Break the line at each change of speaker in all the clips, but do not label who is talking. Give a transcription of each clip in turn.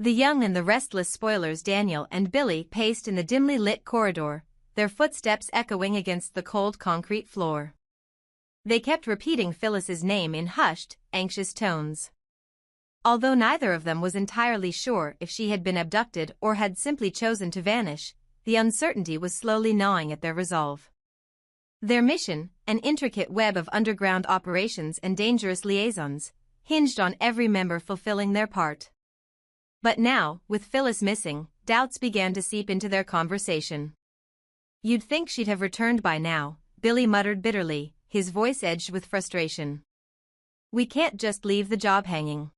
The young and the restless spoilers Daniel and Billy paced in the dimly lit corridor, their footsteps echoing against the cold concrete floor. They kept repeating Phyllis's name in hushed, anxious tones. Although neither of them was entirely sure if she had been abducted or had simply chosen to vanish, the uncertainty was slowly gnawing at their resolve. Their mission, an intricate web of underground operations and dangerous liaisons, hinged on every member fulfilling their part. But now, with Phyllis missing, doubts began to seep into their conversation. "You'd think she'd have returned by now," Billy muttered bitterly, his voice edged with frustration. "We can't just leave the job hanging.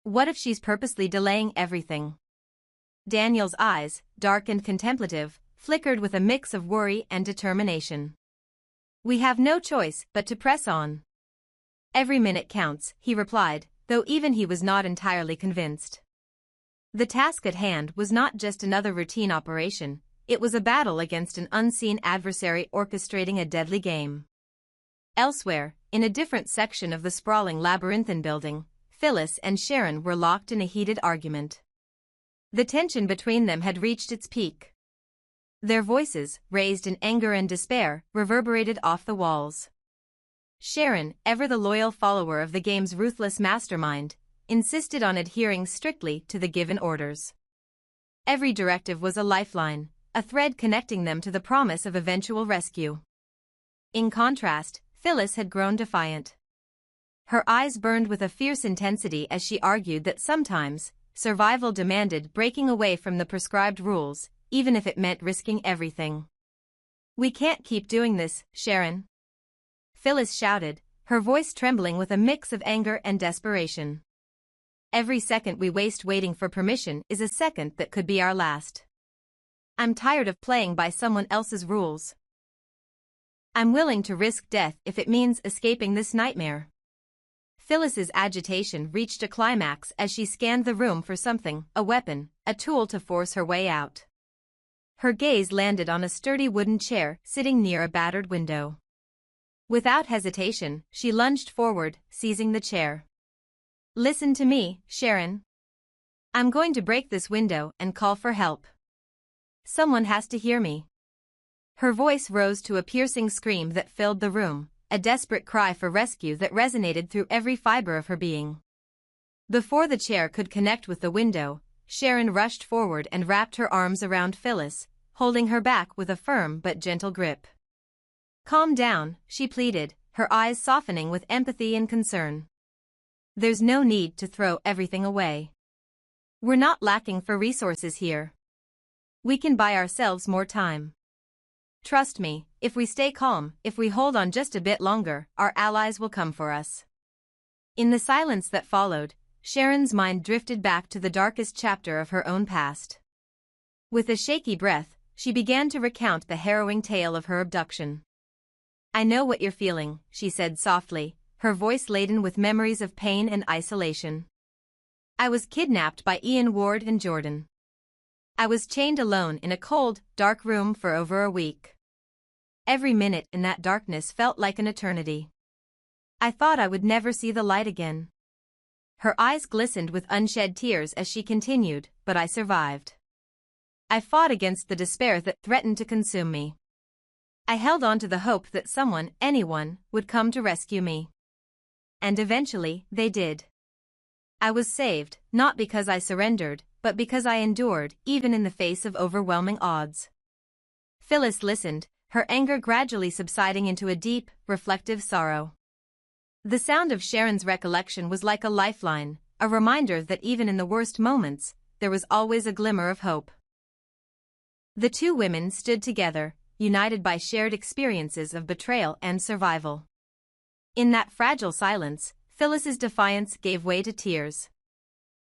What if she's purposely delaying everything?" Daniel's eyes, dark and contemplative, flickered with a mix of worry and determination. "We have no choice but to press on. Every minute counts," he replied, though even he was not entirely convinced. The task at hand was not just another routine operation, it was a battle against an unseen adversary orchestrating a deadly game. Elsewhere, in a different section of the sprawling labyrinthine building, Phyllis and Sharon were locked in a heated argument. The tension between them had reached its peak. Their voices, raised in anger and despair, reverberated off the walls. Sharon, ever the loyal follower of the game's ruthless mastermind, insisted on adhering strictly to the given orders. Every directive was a lifeline, a thread connecting them to the promise of eventual rescue. In contrast, Phyllis had grown defiant. Her eyes burned with a fierce intensity as she argued that sometimes, survival demanded breaking away from the prescribed rules, even if it meant risking everything. "We can't keep doing this, Sharon," Phyllis shouted, her voice trembling with a mix of anger and desperation. "Every second we waste waiting for permission is a second that could be our last. I'm tired of playing by someone else's rules. I'm willing to risk death if it means escaping this nightmare." Phyllis's agitation reached a climax as she scanned the room for something, a weapon, a tool to force her way out. Her gaze landed on a sturdy wooden chair sitting near a battered window. Without hesitation, she lunged forward, seizing the chair. "Listen to me, Sharon. I'm going to break this window and call for help. Someone has to hear me." Her voice rose to a piercing scream that filled the room, a desperate cry for rescue that resonated through every fiber of her being. Before the chair could connect with the window, Sharon rushed forward and wrapped her arms around Phyllis, holding her back with a firm but gentle grip. "Calm down," she pleaded, her eyes softening with empathy and concern. "There's no need to throw everything away. We're not lacking for resources here. We can buy ourselves more time. Trust me, if we stay calm, if we hold on just a bit longer, our allies will come for us." In the silence that followed, Sharon's mind drifted back to the darkest chapter of her own past. With a shaky breath, she began to recount the harrowing tale of her abduction. "I know what you're feeling," she said softly, her voice laden with memories of pain and isolation. "I was kidnapped by Ian Ward and Jordan. I was chained alone in a cold, dark room for over a week. Every minute in that darkness felt like an eternity. I thought I would never see the light again." Her eyes glistened with unshed tears as she continued, "But I survived. I fought against the despair that threatened to consume me. I held on to the hope that someone, anyone, would come to rescue me. And eventually, they did. I was saved, not because I surrendered, but because I endured, even in the face of overwhelming odds." Phyllis listened, her anger gradually subsiding into a deep, reflective sorrow. The sound of Sharon's recollection was like a lifeline, a reminder that even in the worst moments, there was always a glimmer of hope. The two women stood together, united by shared experiences of betrayal and survival. In that fragile silence, Phyllis's defiance gave way to tears.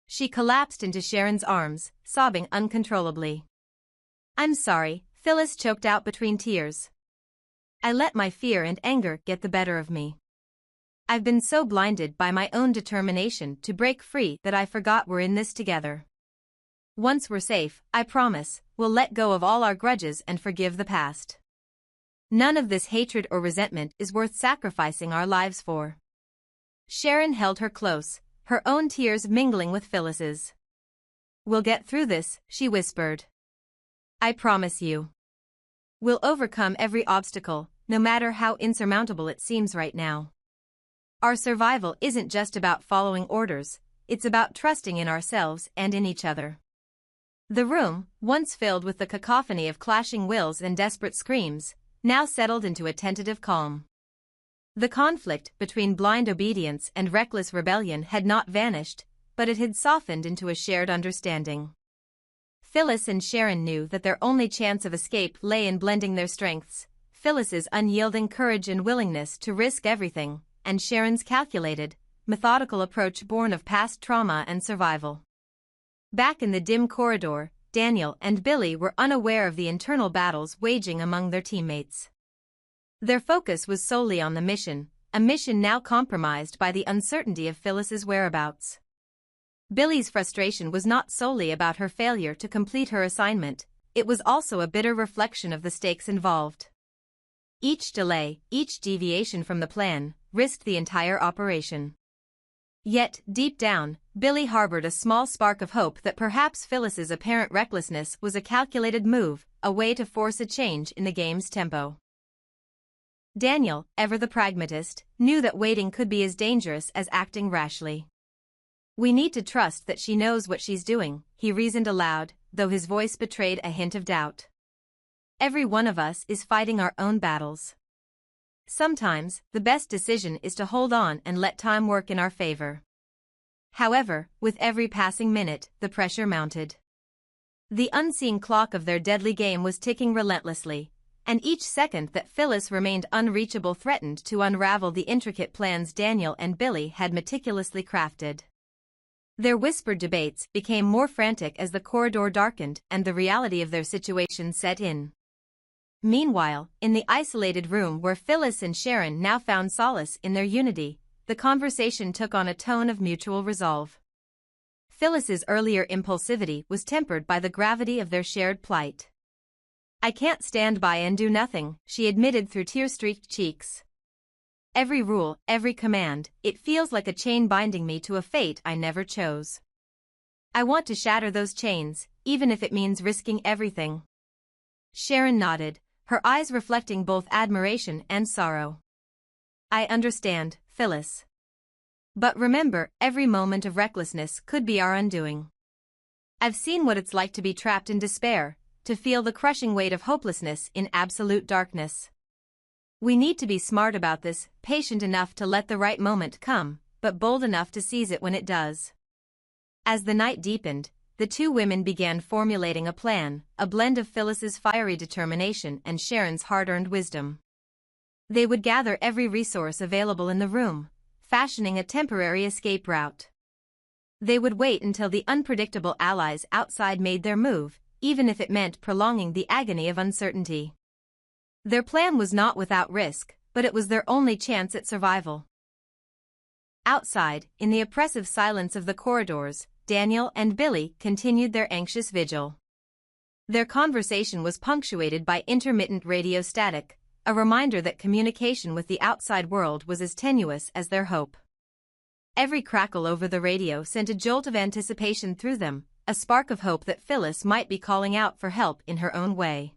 She collapsed into Sharon's arms, sobbing uncontrollably. "I'm sorry," Phyllis choked out between tears. "I let my fear and anger get the better of me. I've been so blinded by my own determination to break free that I forgot we're in this together. Once we're safe, I promise, we'll let go of all our grudges and forgive the past. None of this hatred or resentment is worth sacrificing our lives for." Sharon held her close, her own tears mingling with Phyllis's. "We'll get through this," she whispered. "I promise you. We'll overcome every obstacle, no matter how insurmountable it seems right now. Our survival isn't just about following orders, it's about trusting in ourselves and in each other." The room, once filled with the cacophony of clashing wills and desperate screams, now settled into a tentative calm. The conflict between blind obedience and reckless rebellion had not vanished, but it had softened into a shared understanding. Phyllis and Sharon knew that their only chance of escape lay in blending their strengths, Phyllis's unyielding courage and willingness to risk everything, and Sharon's calculated, methodical approach born of past trauma and survival. Back in the dim corridor, Daniel and Billy were unaware of the internal battles waging among their teammates. Their focus was solely on the mission, a mission now compromised by the uncertainty of Phyllis's whereabouts. Billy's frustration was not solely about her failure to complete her assignment, it was also a bitter reflection of the stakes involved. Each delay, each deviation from the plan, risked the entire operation. Yet, deep down, Billy harbored a small spark of hope that perhaps Phyllis's apparent recklessness was a calculated move, a way to force a change in the game's tempo. Daniel, ever the pragmatist, knew that waiting could be as dangerous as acting rashly. "We need to trust that she knows what she's doing," he reasoned aloud, though his voice betrayed a hint of doubt. "Every one of us is fighting our own battles. Sometimes, the best decision is to hold on and let time work in our favor." However, with every passing minute, the pressure mounted. The unseen clock of their deadly game was ticking relentlessly, and each second that Phyllis remained unreachable threatened to unravel the intricate plans Daniel and Billy had meticulously crafted. Their whispered debates became more frantic as the corridor darkened and the reality of their situation set in. Meanwhile, in the isolated room where Phyllis and Sharon now found solace in their unity, the conversation took on a tone of mutual resolve. Phyllis's earlier impulsivity was tempered by the gravity of their shared plight. "I can't stand by and do nothing," she admitted through tear-streaked cheeks. "Every rule, every command, it feels like a chain binding me to a fate I never chose. I want to shatter those chains, even if it means risking everything." Sharon nodded, her eyes reflecting both admiration and sorrow. "I understand, Phyllis. But remember, every moment of recklessness could be our undoing. I've seen what it's like to be trapped in despair, to feel the crushing weight of hopelessness in absolute darkness. We need to be smart about this, patient enough to let the right moment come, but bold enough to seize it when it does." As the night deepened, the two women began formulating a plan, a blend of Phyllis's fiery determination and Sharon's hard-earned wisdom. They would gather every resource available in the room, fashioning a temporary escape route. They would wait until the unpredictable allies outside made their move, even if it meant prolonging the agony of uncertainty. Their plan was not without risk, but it was their only chance at survival. Outside, in the oppressive silence of the corridors, Daniel and Billy continued their anxious vigil. Their conversation was punctuated by intermittent radio static, a reminder that communication with the outside world was as tenuous as their hope. Every crackle over the radio sent a jolt of anticipation through them, a spark of hope that Phyllis might be calling out for help in her own way.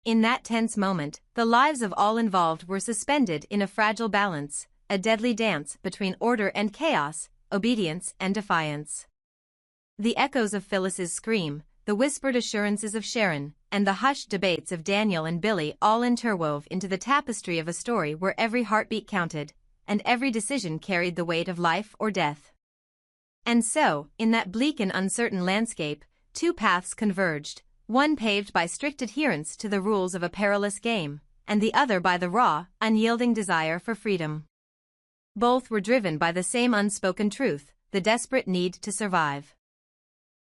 In that tense moment, the lives of all involved were suspended in a fragile balance, a deadly dance between order and chaos, obedience and defiance. The echoes of Phyllis's scream, the whispered assurances of Sharon, and the hushed debates of Daniel and Billy all interwove into the tapestry of a story where every heartbeat counted, and every decision carried the weight of life or death. And so, in that bleak and uncertain landscape, two paths converged, one paved by strict adherence to the rules of a perilous game, and the other by the raw, unyielding desire for freedom. Both were driven by the same unspoken truth, the desperate need to survive.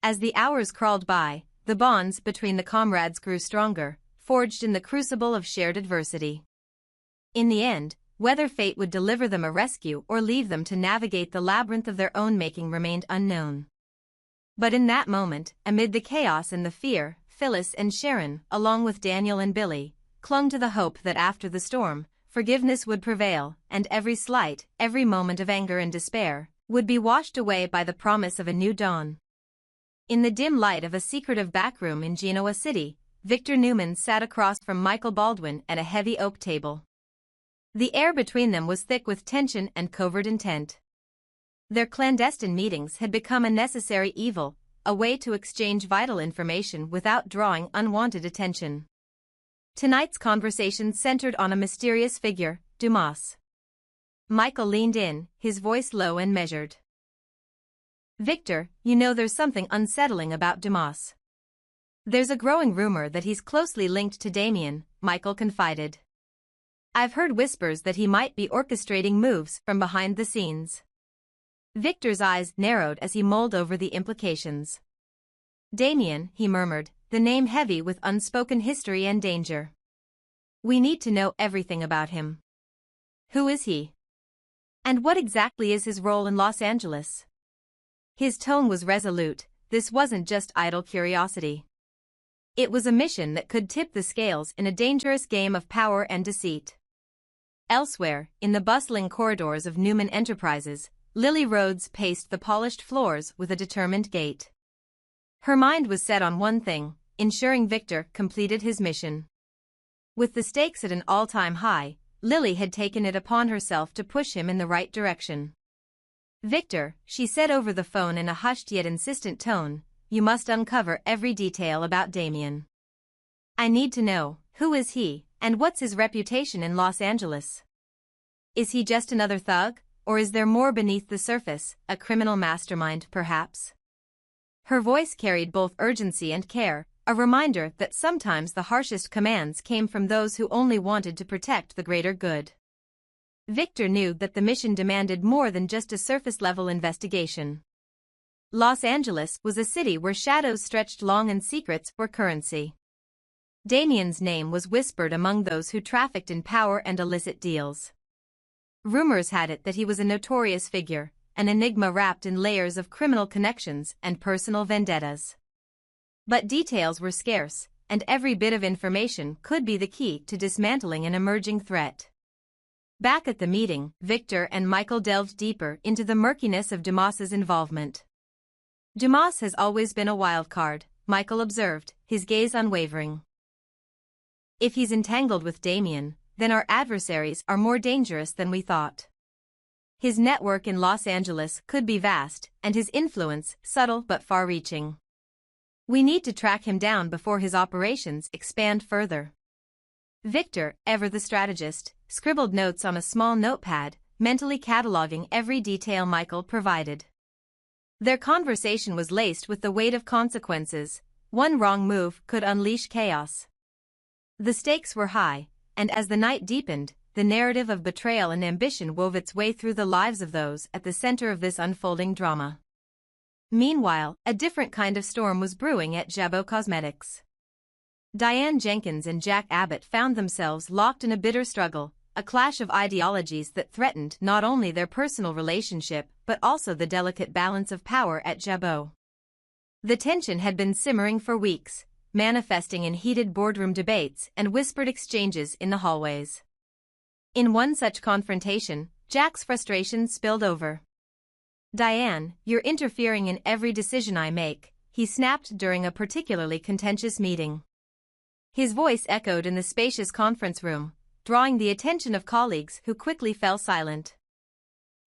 As the hours crawled by, the bonds between the comrades grew stronger, forged in the crucible of shared adversity. In the end, whether fate would deliver them a rescue or leave them to navigate the labyrinth of their own making remained unknown. But in that moment, amid the chaos and the fear, Phyllis and Sharon, along with Daniel and Billy, clung to the hope that after the storm, forgiveness would prevail, and every slight, every moment of anger and despair, would be washed away by the promise of a new dawn. In the dim light of a secretive backroom in Genoa City, Victor Newman sat across from Michael Baldwin at a heavy oak table. The air between them was thick with tension and covert intent. Their clandestine meetings had become a necessary evil, a way to exchange vital information without drawing unwanted attention. Tonight's conversation centered on a mysterious figure, Dumas. Michael leaned in, his voice low and measured. Victor, you know there's something unsettling about Dumas. There's a growing rumor that he's closely linked to Damian, Michael confided. I've heard whispers that he might be orchestrating moves from behind the scenes. Victor's eyes narrowed as he mulled over the implications. Damian, he murmured, the name heavy with unspoken history and danger. We need to know everything about him. Who is he? And what exactly is his role in Los Angeles? His tone was resolute. This wasn't just idle curiosity. It was a mission that could tip the scales in a dangerous game of power and deceit. Elsewhere, in the bustling corridors of Newman Enterprises, Lily Rhodes paced the polished floors with a determined gait. Her mind was set on one thing, ensuring Victor completed his mission. With the stakes at an all-time high, Lily had taken it upon herself to push him in the right direction. Victor, she said over the phone in a hushed yet insistent tone, you must uncover every detail about Damian. I need to know, who is he, and what's his reputation in Los Angeles? Is he just another thug, or is there more beneath the surface, a criminal mastermind perhaps? Her voice carried both urgency and care, a reminder that sometimes the harshest commands came from those who only wanted to protect the greater good. Victor knew that the mission demanded more than just a surface-level investigation. Los Angeles was a city where shadows stretched long and secrets were currency. Damian's name was whispered among those who trafficked in power and illicit deals. Rumors had it that he was a notorious figure, an enigma wrapped in layers of criminal connections and personal vendettas. But details were scarce, and every bit of information could be the key to dismantling an emerging threat. Back at the meeting, Victor and Michael delved deeper into the murkiness of Dumas's involvement. Dumas has always been a wild card, Michael observed, his gaze unwavering. If he's entangled with Damian, then our adversaries are more dangerous than we thought. His network in Los Angeles could be vast, and his influence subtle but far-reaching. We need to track him down before his operations expand further. Victor, ever the strategist, scribbled notes on a small notepad, mentally cataloging every detail Michael provided. Their conversation was laced with the weight of consequences. One wrong move could unleash chaos. The stakes were high, and as the night deepened, the narrative of betrayal and ambition wove its way through the lives of those at the center of this unfolding drama. Meanwhile, a different kind of storm was brewing at Jabo Cosmetics. Diane Jenkins and Jack Abbott found themselves locked in a bitter struggle, a clash of ideologies that threatened not only their personal relationship but also the delicate balance of power at Jabo. The tension had been simmering for weeks, manifesting in heated boardroom debates and whispered exchanges in the hallways. In one such confrontation, Jack's frustration spilled over. "Diane, you're interfering in every decision I make," he snapped during a particularly contentious meeting. His voice echoed in the spacious conference room, drawing the attention of colleagues who quickly fell silent.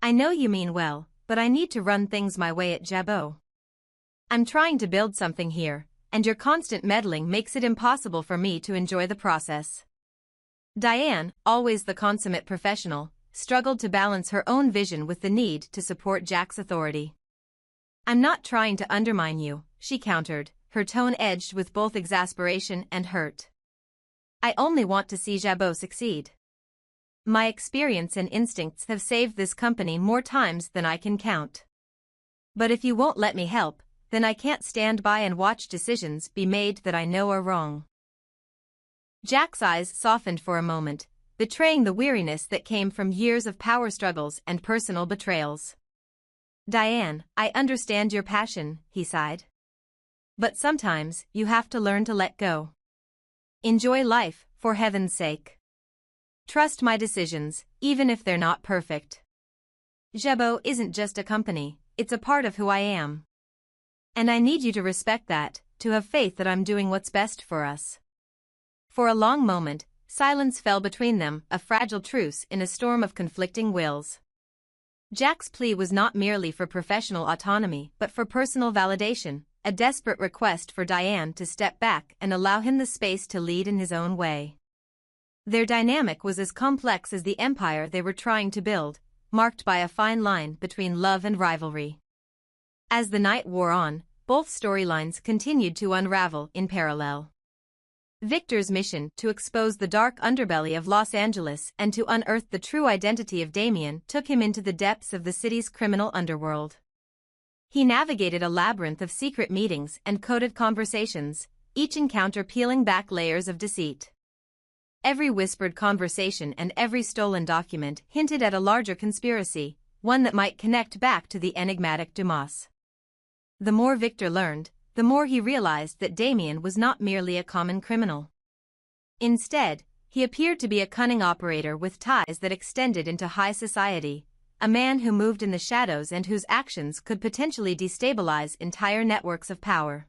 "I know you mean well, but I need to run things my way at Jabo. I'm trying to build something here, and your constant meddling makes it impossible for me to enjoy the process." Diane, always the consummate professional, struggled to balance her own vision with the need to support Jack's authority. "I'm not trying to undermine you," she countered, her tone edged with both exasperation and hurt. "I only want to see Jabo succeed. My experience and instincts have saved this company more times than I can count. But if you won't let me help, then I can't stand by and watch decisions be made that I know are wrong." Jack's eyes softened for a moment, betraying the weariness that came from years of power struggles and personal betrayals. "Diane, I understand your passion," he sighed. "But sometimes, you have to learn to let go. Enjoy life, for heaven's sake. Trust my decisions, even if they're not perfect. Jabo isn't just a company, it's a part of who I am." And I need you to respect that, to have faith that I'm doing what's best for us. For a long moment, silence fell between them, a fragile truce in a storm of conflicting wills. Jack's plea was not merely for professional autonomy but for personal validation, a desperate request for Diane to step back and allow him the space to lead in his own way. Their dynamic was as complex as the empire they were trying to build, marked by a fine line between love and rivalry. As the night wore on, both storylines continued to unravel in parallel. Victor's mission to expose the dark underbelly of Los Angeles and to unearth the true identity of Damian took him into the depths of the city's criminal underworld. He navigated a labyrinth of secret meetings and coded conversations, each encounter peeling back layers of deceit. Every whispered conversation and every stolen document hinted at a larger conspiracy, one that might connect back to the enigmatic Dumas. The more Victor learned, the more he realized that Damian was not merely a common criminal. Instead, he appeared to be a cunning operator with ties that extended into high society, a man who moved in the shadows and whose actions could potentially destabilize entire networks of power.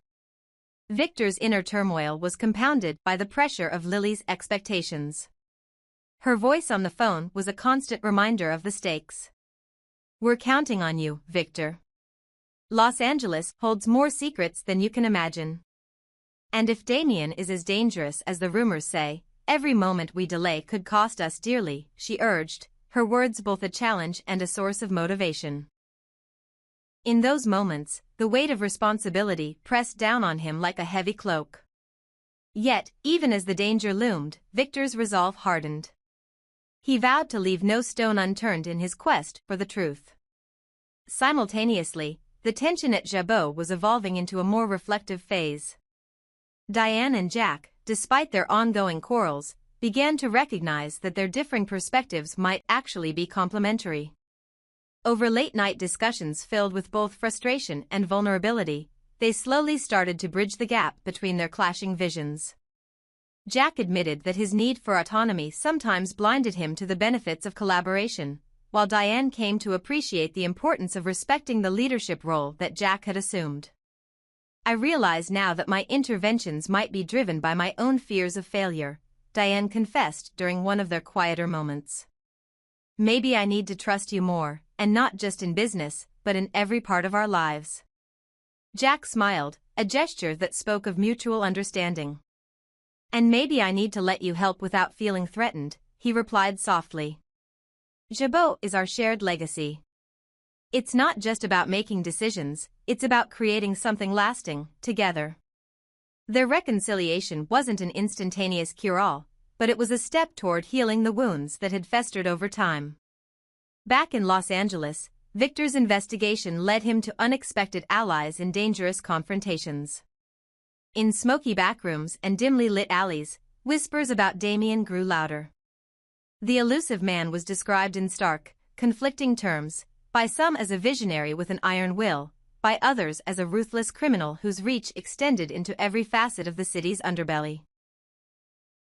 Victor's inner turmoil was compounded by the pressure of Lily's expectations. Her voice on the phone was a constant reminder of the stakes. "We're counting on you, Victor. Los Angeles holds more secrets than you can imagine. And if Damian is as dangerous as the rumors say, every moment we delay could cost us dearly," she urged, her words both a challenge and a source of motivation. In those moments, the weight of responsibility pressed down on him like a heavy cloak. Yet, even as the danger loomed, Victor's resolve hardened. He vowed to leave no stone unturned in his quest for the truth. Simultaneously, the tension at Jabo was evolving into a more reflective phase. Diane and Jack, despite their ongoing quarrels, began to recognize that their differing perspectives might actually be complementary. Over late-night discussions filled with both frustration and vulnerability, they slowly started to bridge the gap between their clashing visions. Jack admitted that his need for autonomy sometimes blinded him to the benefits of collaboration, while Diane came to appreciate the importance of respecting the leadership role that Jack had assumed. "I realize now that my interventions might be driven by my own fears of failure," Diane confessed during one of their quieter moments. "Maybe I need to trust you more, and not just in business, but in every part of our lives." Jack smiled, a gesture that spoke of mutual understanding. "And maybe I need to let you help without feeling threatened," he replied softly. "Jabo is our shared legacy. It's not just about making decisions, it's about creating something lasting, together." Their reconciliation wasn't an instantaneous cure-all, but it was a step toward healing the wounds that had festered over time. Back in Los Angeles, Victor's investigation led him to unexpected allies in dangerous confrontations. In smoky backrooms and dimly lit alleys, whispers about Damian grew louder. The elusive man was described in stark, conflicting terms, by some as a visionary with an iron will, by others as a ruthless criminal whose reach extended into every facet of the city's underbelly.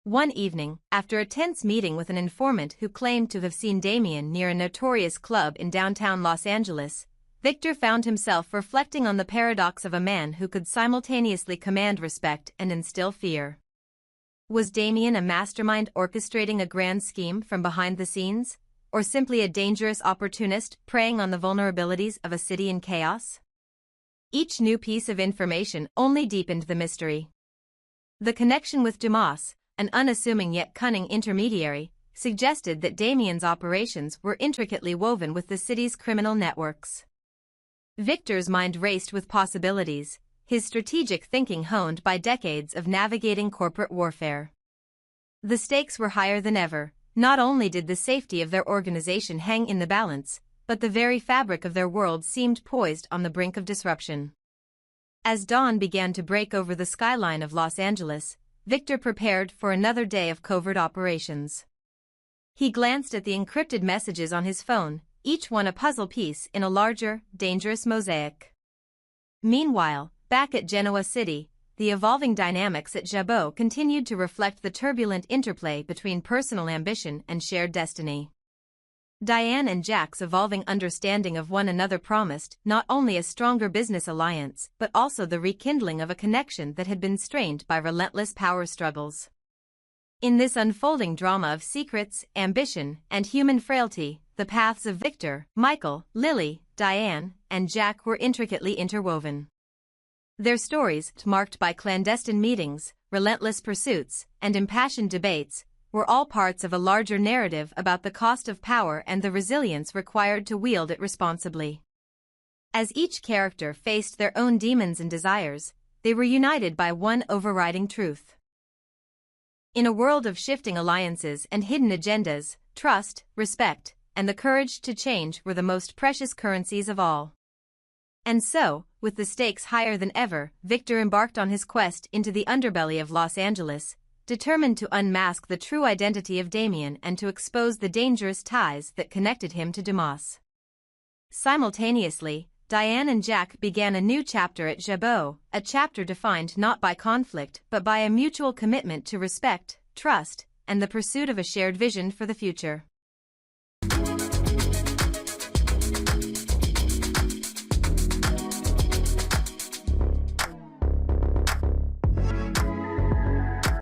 One evening, after a tense meeting with an informant who claimed to have seen Damian near a notorious club in downtown Los Angeles, Victor found himself reflecting on the paradox of a man who could simultaneously command respect and instill fear. Was Damian a mastermind orchestrating a grand scheme from behind the scenes, or simply a dangerous opportunist preying on the vulnerabilities of a city in chaos? Each new piece of information only deepened the mystery. The connection with Dumas, an unassuming yet cunning intermediary, suggested that Damian's operations were intricately woven with the city's criminal networks. Victor's mind raced with possibilities, his strategic thinking honed by decades of navigating corporate warfare. The stakes were higher than ever. Not only did the safety of their organization hang in the balance, but the very fabric of their world seemed poised on the brink of disruption. As dawn began to break over the skyline of Los Angeles, Victor prepared for another day of covert operations. He glanced at the encrypted messages on his phone, each one a puzzle piece in a larger, dangerous mosaic. Meanwhile, back at Genoa City, the evolving dynamics at Jabo continued to reflect the turbulent interplay between personal ambition and shared destiny. Diane and Jack's evolving understanding of one another promised not only a stronger business alliance but also the rekindling of a connection that had been strained by relentless power struggles. In this unfolding drama of secrets, ambition, and human frailty, the paths of Victor, Michael, Lily, Diane, and Jack were intricately interwoven. Their stories, marked by clandestine meetings, relentless pursuits, and impassioned debates, were all parts of a larger narrative about the cost of power and the resilience required to wield it responsibly. As each character faced their own demons and desires, they were united by one overriding truth. In a world of shifting alliances and hidden agendas, trust, respect, and the courage to change were the most precious currencies of all. And so, with the stakes higher than ever, Victor embarked on his quest into the underbelly of Los Angeles, determined to unmask the true identity of Damian and to expose the dangerous ties that connected him to Dumas. Simultaneously, Diane and Jack began a new chapter at Jabo, a chapter defined not by conflict but by a mutual commitment to respect, trust, and the pursuit of a shared vision for the future.